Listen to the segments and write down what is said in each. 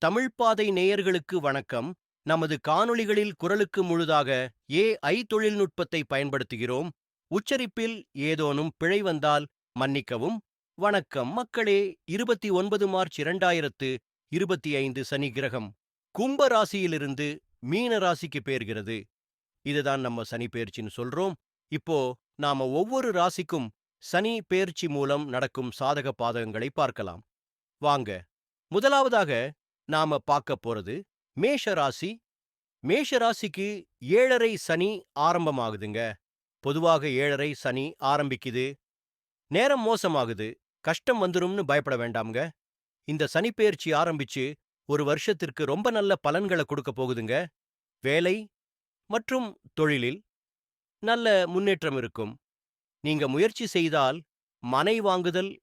தமிழ் பாதை நேயர்களுக்கு வணக்கம். நமது காணொளிகளில் குரலுக்கு முழுதாக ஏஐ தொழில்நுட்பத்தை பயன்படுத்துகிறோம். உச்சரிப்பில் ஏதோனும் பிழை வந்தால் மன்னிக்கவும். வணக்கம் மக்களே. 29 மார்ச் 2025 சனி கிரகம் கும்ப ராசியிலிருந்து மீன ராசிக்கு பெயர்கிறது. இதுதான் நம்ம சனி பெயர்ச்சின்னு சொல்றோம். இப்போ நாம ஒவ்வொரு ராசிக்கும் சனி பெயர்ச்சி மூலம் நடக்கும் சாதக பாதகங்களை பார்க்கலாம். வாங்க. முதலாவதாக நாம பார்க்க போறது மேஷ ராசி. மேஷ ராசிக்கு 7:30 சனி ஆரம்பமாகுதுங்க. பொதுவாக 7:30 சனி ஆரம்பிக்குது. நேரம் மோசமாகுது. கஷ்டம் வந்துரும்னு பயப்பட வேண்டாம்ங்க. இந்த சனி பெயர்ச்சி ஆரம்பிச்சு ஒரு வருஷத்திற்கு ரொம்ப நல்ல பலன்களை கொடுக்க போகுதுங்க. வேலை மற்றும் தொழிலில் நல்ல முன்னேற்றம் இருக்கும். நீங்க முயற்சி செய்தால் மனை வாங்குதல்,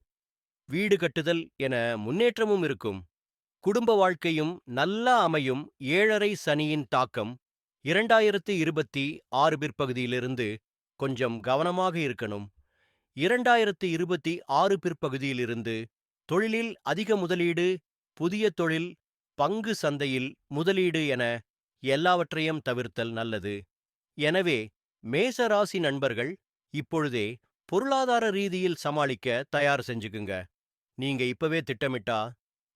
வீடு கட்டுதல் என முன்னேற்றமும் இருக்கும். குடும்ப வாழ்க்கையும் நல்லா அமையும். 7:30 சனியின் தாக்கம் 2026 பிற்பகுதியிலிருந்து கொஞ்சம் கவனமாக இருக்கணும். 2026 பிற்பகுதியிலிருந்து தொழிலில் அதிக முதலீடு, புதிய தொழில், பங்கு சந்தையில் முதலீடு என எல்லாவற்றையும் தவிர்த்தல் நல்லது. எனவே மேச ராசி நண்பர்கள் இப்பொழுதே பொருளாதார ரீதியில் சமாளிக்க தயார் செஞ்சுக்குங்க. நீங்க இப்பவே திட்டமிட்டா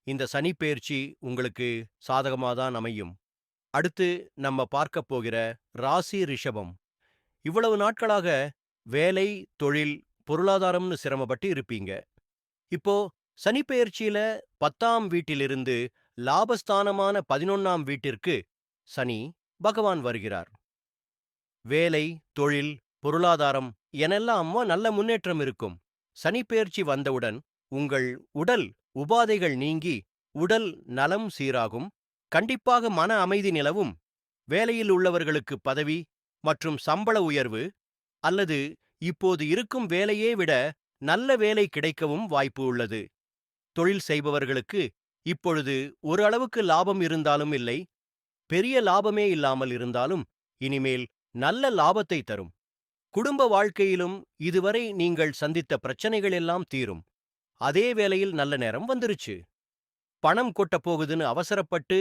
இந்த சனி பெயர்ச்சி உங்களுக்கு சாதகமாதான் அமையும். அடுத்து நம்ம பார்க்க போகிற ராசி ரிஷபம். இவ்வளவு நாட்களாக வேலை, தொழில், பொருளாதாரம்னு சிரமப்பட்டு இருப்பீங்க. இப்போ சனி பெயர்ச்சியில 10ஆம் வீட்டிலிருந்து லாபஸ்தானமான 11ஆம் வீட்டிற்கு சனி பகவான் வருகிறார். வேலை, தொழில், பொருளாதாரம் எனெல்லாம் நல்ல முன்னேற்றம் இருக்கும். சனி பெயர்ச்சி வந்தவுடன் உங்கள் உடல் உபாதைகள் நீங்கி உடல் நலம் சீராகும். கண்டிப்பாக மன அமைதி நிலவும். வேலையில் உள்ளவர்களுக்கு பதவி மற்றும் சம்பள உயர்வு அல்லது இப்போது இருக்கும் வேலையே விட நல்ல வேலை கிடைக்கவும் வாய்ப்பு உள்ளது. தொழில் செய்பவர்களுக்கு இப்பொழுது ஒரு அளவுக்கு லாபம் இருந்தாலும் இல்லை, பெரிய லாபமே இல்லாமல் இருந்தாலும் இனிமேல் நல்ல லாபத்தை தரும். குடும்ப வாழ்க்கையிலும் இதுவரை நீங்கள் சந்தித்த பிரச்சனைகள் எல்லாம் தீரும். அதே வேளையில் நல்ல நேரம் வந்துருச்சு. பணம் கொட்டப் போகுதுன்னு அவசரப்பட்டு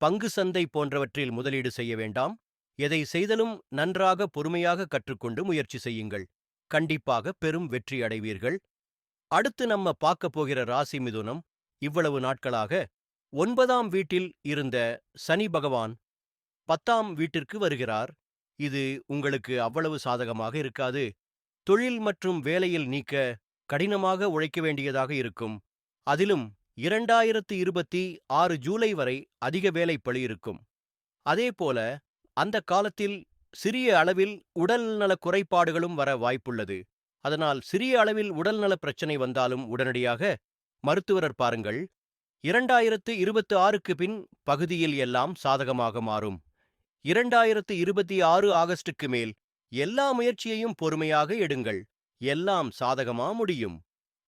பங்கு சந்தை போன்றவற்றில் முதலீடு செய்ய வேண்டாம். எதை செய்தலும் நன்றாக பொறுமையாக கற்றுக்கொண்டு முயற்சி செய்யுங்கள். கண்டிப்பாக பெரும் வெற்றி அடைவீர்கள். அடுத்து நம்ம பார்க்க போகிற ராசி மிதுனம். இவ்வளவு நாட்களாக 9ஆம் வீட்டில் இருந்த சனி பகவான் 10ஆம் வீட்டிற்கு வருகிறார். இது உங்களுக்கு அவ்வளவு சாதகமாக இருக்காது. தொழில் மற்றும் வேலையில் நீக்க கடினமாக உழைக்க வேண்டியதாக இருக்கும். அதிலும் 2026 ஜூலை வரை அதிக வேலைப்பளு இருக்கும். அதேபோல அந்த காலத்தில் சிறிய அளவில் உடல்நலக் குறைபாடுகளும் வர வாய்ப்புள்ளது. அதனால் சிறிய அளவில் உடல்நல பிரச்சனை வந்தாலும் உடனடியாக மருத்துவரர் பாருங்கள். 2026க்கு பின் பகுதியில் எல்லாம் சாதகமாக மாறும். 2026 ஆகஸ்டுக்கு மேல் எல்லா முயற்சியையும் பொறுமையாக எடுங்கள். எல்லாம் சாதகமா முடியும்.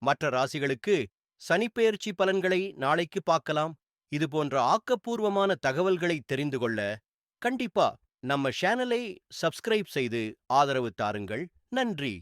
மற்ற ராசிகளுக்கு சனிப்பெயர்ச்சி பலன்களை நாளைக்கு பார்க்கலாம். இது போன்ற ஆக்கப்பூர்வமான தகவல்களை தெரிந்து கொள்ள கண்டிப்பா நம்ம சேனலை சப்ஸ்கிரைப் செய்து ஆதரவு தாருங்கள். நன்றி.